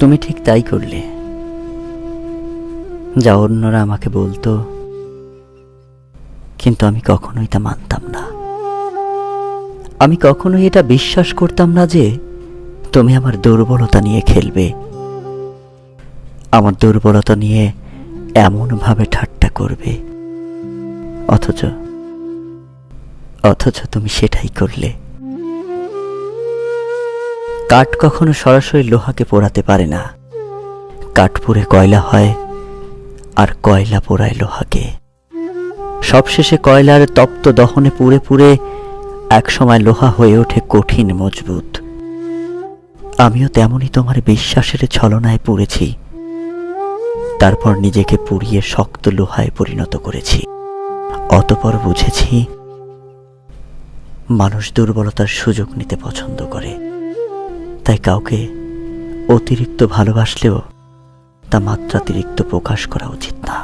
তুমি ঠিক তাই করলে, যা অন্যরা আমাকে বলতো, কিন্তু আমি কখনোই তা মানতাম না। আমি কখনোই এটা বিশ্বাস করতাম না যে তুমি আমার দুর্বলতা নিয়ে খেলবে, আমার দুর্বলতা নিয়ে এমনভাবে ঠাট্টা করবে। অথচ তুমি সেটাই করলে। কাঠ কখনো সরাসরি লোহাকে পোড়াতে পারে না। কাঠ পুড়ে কয়লা হয়, আর কয়লা পোড়ায় লোহাকে। সবশেষে কয়লার তপ্ত দহনে পুড়ে পুড়ে একসময় লোহা হয়ে ওঠে কঠিন মজবুত। আমিও তেমনই তোমার বিশ্বাসের ছলনায় পুড়েছি, তারপর নিজেকে পুড়িয়ে শক্ত লোহায় পরিণত করেছি। অতঃপর বুঝেছি মানুষ দুর্বলতার সুযোগ নিতে পছন্দ করে, তাই কাউকে অতিরিক্ত ভালোবাসলেও তা মাত্রাতিরিক্ত প্রকাশ করা উচিত না।